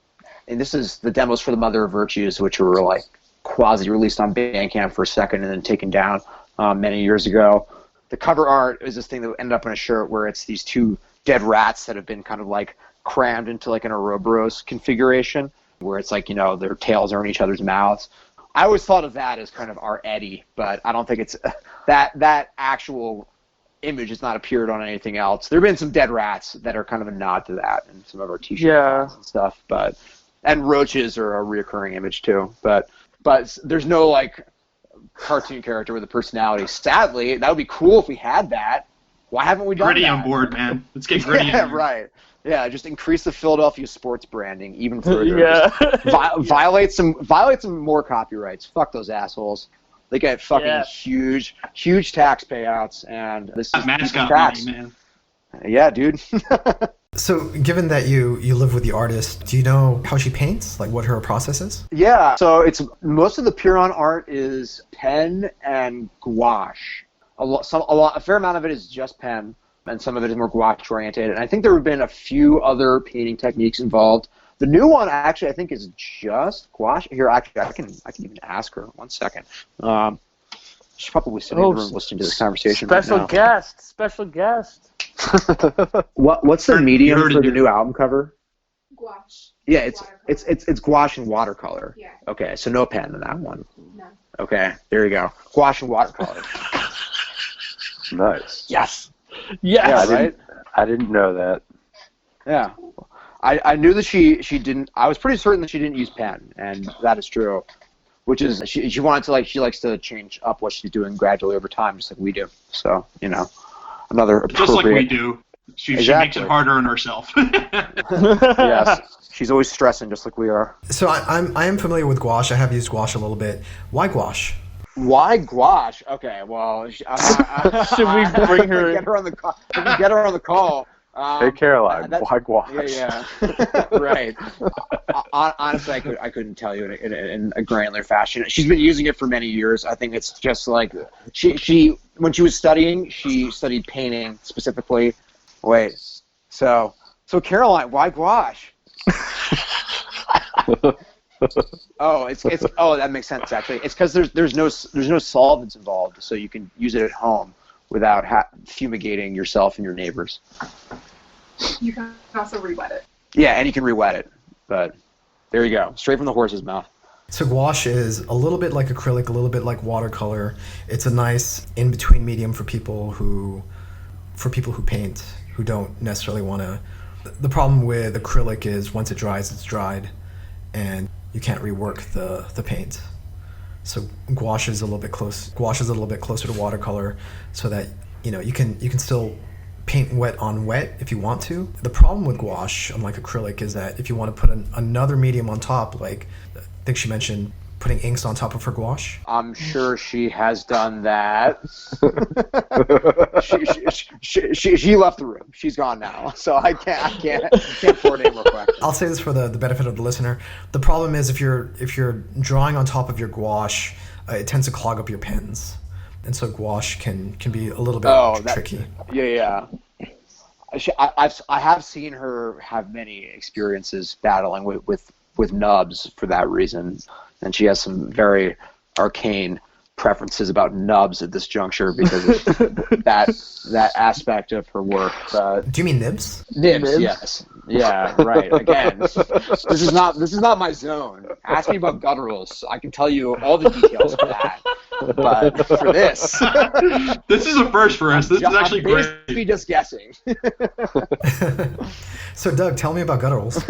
and this is the demos for the Mother of Virtues, which were like quasi-released on Bandcamp for a second and then taken down many years ago. The cover art is this thing that ended up on a shirt where it's these two dead rats that have been kind of like crammed into like an Ouroboros configuration, where it's like, their tails are in each other's mouths. I always thought of that as kind of our Eddie, but I don't think it's that actual image has not appeared on anything else. There have been some dead rats that are kind of a nod to that in some of our t-shirts and stuff, and roaches are a reoccurring image too, but there's no like cartoon character with a personality. Sadly, that would be cool if we had that. Why haven't we done Gritty that? on board, man. Let's get gritty. Yeah, right. Yeah, just increase the Philadelphia sports branding even further. Yeah. Violate some more copyrights. Fuck those assholes. They get fucking huge tax payouts, and this is mascot tax. money, man. Yeah, dude. So, given that you live with the artist, do you know how she paints? Like, what her process is? Yeah. So it's most of the Pyrrhon art is pen and gouache. A fair amount of it is just pen, and some of it is more gouache oriented. And I think there have been a few other painting techniques involved. The new one, actually, I think is just gouache. Here, actually, I can even ask her. 1 second. She's probably sitting in the room listening to this conversation Special right now. Special guest. What's the medium for the new album cover? Gouache. Yeah, it's gouache and watercolor. Yeah. Okay, so no pen in that one. No. Okay, there you go. Gouache and watercolor. Nice. Yes. Yes. Yeah, right? I didn't know that. Yeah. I knew that she didn't. I was pretty certain that she didn't use pen, and that is true. Which is she wanted to she likes to change up what she's doing gradually over time, just like we do. So another appropriate. Just like we do. She makes it harder on herself. Yes, she's always stressing, just like we are. So I am familiar with gouache. I have used gouache a little bit. Why gouache? Why gouache? Okay, well, should we bring her? Get her on the call. Get her on the call. Hey, Caroline, why gouache? Yeah. Right. Honestly, I couldn't tell you in a granular fashion. She's been using it for many years. I think it's just like she when she was studying, she studied painting specifically. Wait, so Caroline, why gouache? That makes sense actually. It's because there's no solvents involved, so you can use it at home without fumigating yourself and your neighbors. You can also re-wet it. Yeah, and you can re-wet it. But there you go, straight from the horse's mouth. So gouache is a little bit like acrylic, a little bit like watercolor. It's a nice in-between medium for people who paint, who don't necessarily want to. The problem with acrylic is once it dries, it's dried, and you can't rework the paint. So gouache is a little bit closer to watercolor, so that you can still paint wet on wet if you want to. The problem with gouache, unlike acrylic, is that if you want to put another medium on top, like I think she mentioned putting inks on top of her gouache. I'm sure she has done that. she left the room. She's gone now, so I can't pour it any more quick. I'll say this for the benefit of the listener. The problem is if you're drawing on top of your gouache, it tends to clog up your pens, and so gouache can be a little bit tricky. Yeah. I have seen her have many experiences battling with nubs for that reason, and she has some very arcane preferences about nubs at this juncture because of that aspect of her work. Do you mean nibs? Nibs, yes. Yeah, right. Again, this is not my zone. Ask me about gutturals. I can tell you all the details of that. But for this, this is a first for us. This is actually great. I'm basically just guessing. So, Doug, tell me about gutturals.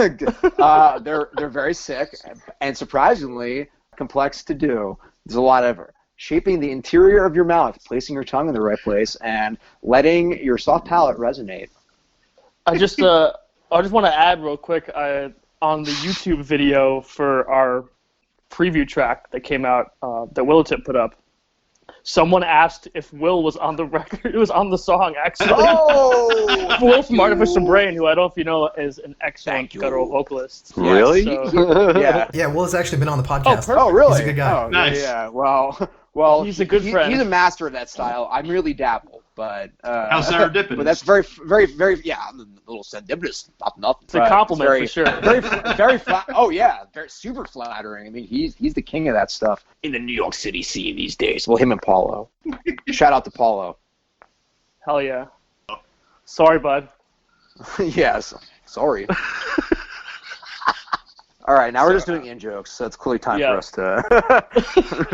They're very sick and surprisingly complex to do. There's a lot of shaping the interior of your mouth, placing your tongue in the right place, and letting your soft palate resonate. I just want to add real quick on the YouTube video for our preview track that came out that Willowtip put up. Someone asked if Will was on the record. It was on the song, actually. Oh! Will from Artificial Brain, who I don't know if you know is an excellent guttural vocalist. Really? So, Yeah. Yeah, Will has actually been on the podcast. Oh, really? He's a good guy. Oh, Nice. Yeah. Well, he's a good friend. He's a master of that style. I'm really dabble, but How serendipitous. But that's very, very, very. Yeah, I'm a little serendipitous. Not nothing. It's a compliment for sure. Very flat. Oh yeah, very super flattering. I mean, he's the king of that stuff in the New York City scene these days. Well, him and Paulo. Shout out to Paulo. Hell yeah. Sorry, bud. Yes. Sorry. All right, now we're just doing in-jokes, so it's clearly time for us to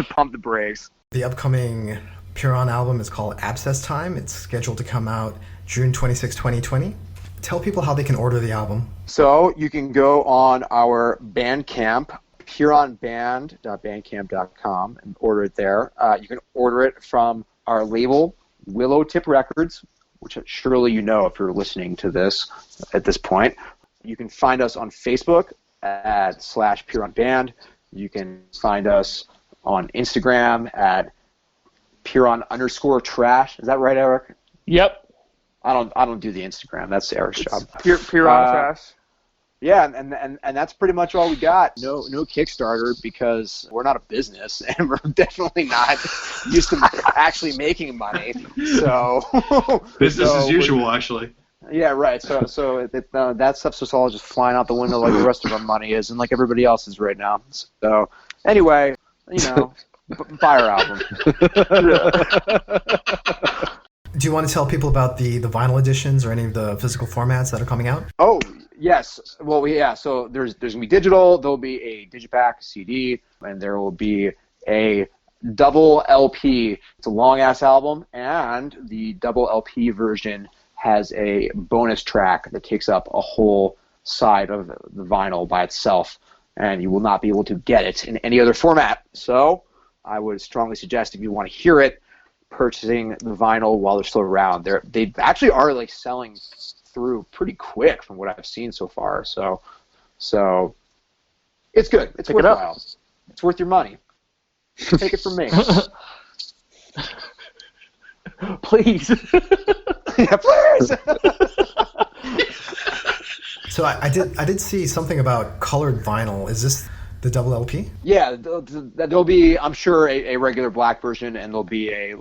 pump the brakes. The upcoming Pyrrhon album is called Abscess Time. It's scheduled to come out June 26, 2020. Tell people how they can order the album. So you can go on our Bandcamp, pyrrhonband.bandcamp.com, and order it there. You can order it from our label, Willowtip Records, which surely you know if you're listening to this at this point. You can find us on Facebook at /PyrrhonBand. You can find us on Instagram at Pyrrhon_trash. Is that right, Eric? Yep. I don't do the Instagram. That's Eric's job. Pyrrhon trash. Yeah, and that's pretty much all we got. No Kickstarter because we're not a business and we're definitely not used to actually making money. So business as usual, actually. Yeah, right. So that stuff's just all just flying out the window like the rest of our money is, and like everybody else's right now. So anyway, buy our album. Do you want to tell people about the vinyl editions or any of the physical formats that are coming out? Oh yes. Well, so there's gonna be digital. There'll be a digipack CD, and there will be a double LP. It's a long ass album, and the double LP version has a bonus track that takes up a whole side of the vinyl by itself, and you will not be able to get it in any other format. So I would strongly suggest if you want to hear it, purchasing the vinyl while they're still around. They actually are like selling through pretty quick from what I've seen so far. So it's good. It's worthwhile. It's worth your money. Take it from me. Please. Yeah, please. So I did see something about colored vinyl. Is this the double LP? Yeah, there'll be, I'm sure, a regular black version, and there'll be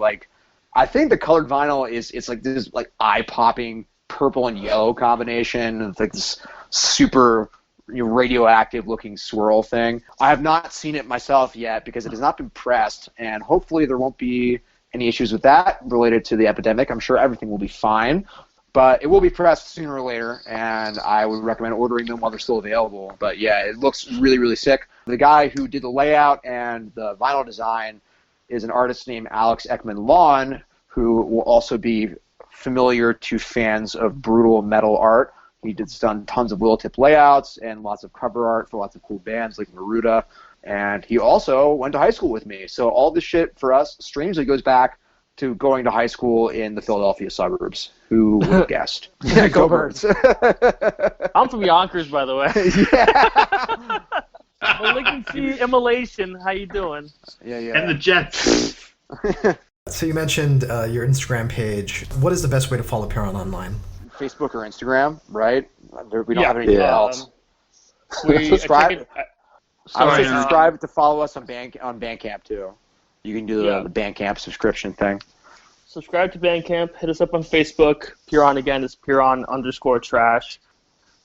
I think the colored vinyl it's like this like eye-popping purple and yellow combination. It's like this super radioactive looking swirl thing. I have not seen it myself yet because it has not been pressed, and hopefully there won't be any issues with that related to the epidemic. I'm sure everything will be fine, but it will be pressed sooner or later, and I would recommend ordering them while they're still available. But yeah, it looks really, really sick. The guy who did the layout and the vinyl design is an artist named Alex Ekman-Lawn, who will also be familiar to fans of brutal metal art. He done tons of Willowtip layouts and lots of cover art for lots of cool bands like Neruda. And he also went to high school with me. So all this shit for us strangely goes back to going to high school in the Philadelphia suburbs. Who would have guessed? Yeah, go Birds. I'm from Yonkers, by the way. Yeah. Malignancy, immolation. How you doing? Yeah. And the Jets. So you mentioned your Instagram page. What is the best way to follow Pyrrhon online? Facebook or Instagram, right? We don't have anything else. Subscribe. I would say subscribe to follow us on Bandcamp too. You can do the Bandcamp subscription thing. Subscribe to Bandcamp. Hit us up on Facebook. Pyrrhon again is Pyrrhon_trash.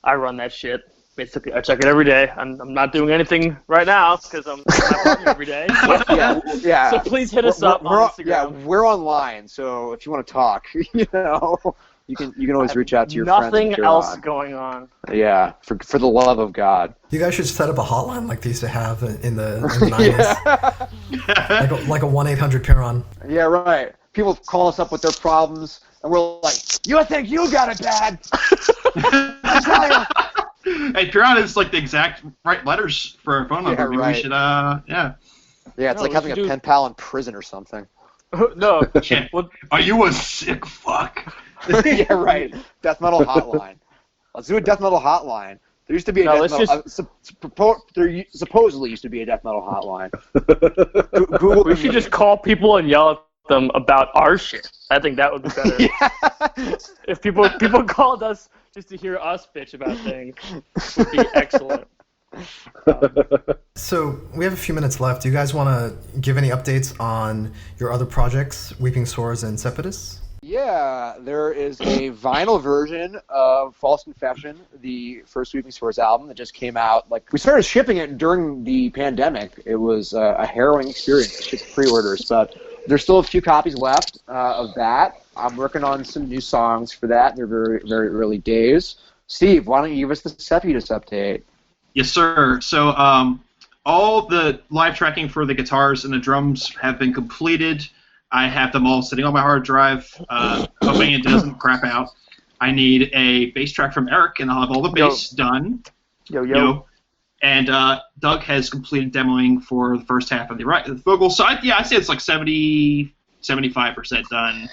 I run that shit. Basically, I check it every day. I'm not doing anything right now because I'm not running every day. Yeah. So please hit us up on Instagram. Yeah, we're online, so if you want to talk, you can always reach out to your friends. Nothing else going on. Yeah, for the love of God. You guys should set up a hotline like they used to have in the 90s. like a 1-800-Pyrrhon. Yeah, right. People call us up with their problems, and we're like, you think you got it bad? Hey, Pyrrhon is like the exact right letters for our phone number. Yeah, Maybe right. we should, yeah. Yeah, it's like having a pen pal in prison or something. No. Yeah. Are you a sick fuck? Yeah, right. Death Metal Hotline. Let's do a Death Metal Hotline. There used to be a there supposedly used to be a Death Metal Hotline. Google. We should just call people and yell at them about our shit. I think that would be better. Yeah. If people called us just to hear us bitch about things, would be excellent. So we have a few minutes left. Do you guys want to give any updates on your other projects, Weeping Sores and Cepetus? Yeah, there is a vinyl version of False Confession, the first Weeping Sores album that just came out. Like, we started shipping it during the pandemic. It was a harrowing experience to ship pre-orders, but there's still a few copies left of that. I'm working on some new songs for that. They're very, very early days. Steve, why don't you give us the Cepetus update? Yes, sir. So all the live tracking for the guitars and the drums have been completed. I have them all sitting on my hard drive, hoping it doesn't crap out. I need a bass track from Erik, and I'll have all the bass done. Yo. And Doug has completed demoing for the first half of the vocals. So I'd say it's like 70, 75% done.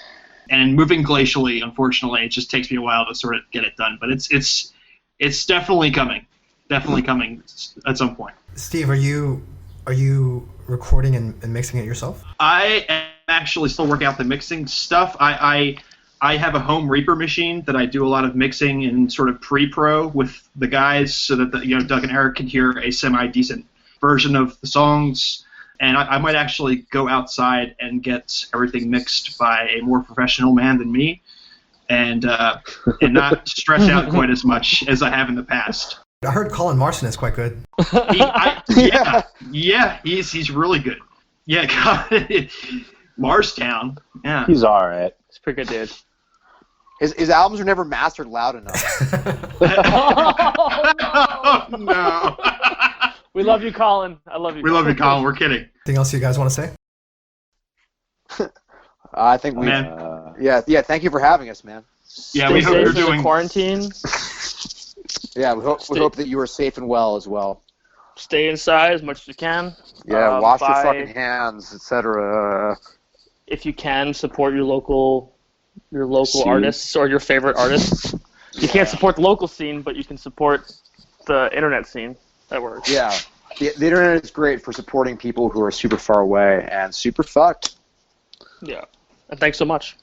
And moving glacially, unfortunately, it just takes me a while to sort of get it done. But it's definitely coming. Definitely coming at some point. Steve, are you recording and mixing it yourself? I am actually still working out the mixing stuff. I have a home Reaper machine that I do a lot of mixing and sort of pre-pro with the guys so that Doug and Erik can hear a semi-decent version of the songs. And I might actually go outside and get everything mixed by a more professional man than me, and not stretch out quite as much as I have in the past. I heard Colin Marson is quite good. Yeah, he's really good. Yeah, God, Marstown. Yeah, he's all right. It's pretty good, dude. His albums are never mastered loud enough. Oh, no. We love you, Colin. I love you. We love you, Colin. We're kidding. Anything else you guys want to say? I think we. Yeah. Thank you for having us, man. Yeah, Stay we hope safe you're in the doing quarantine. Yeah, we hope that you are safe and well as well. Stay inside as much as you can. Yeah, wash your fucking hands, etc. If you can, support your local artists or your favorite artists. You can't support the local scene, but you can support the internet scene. That works. Yeah, the internet is great for supporting people who are super far away and super fucked. Yeah, and thanks so much.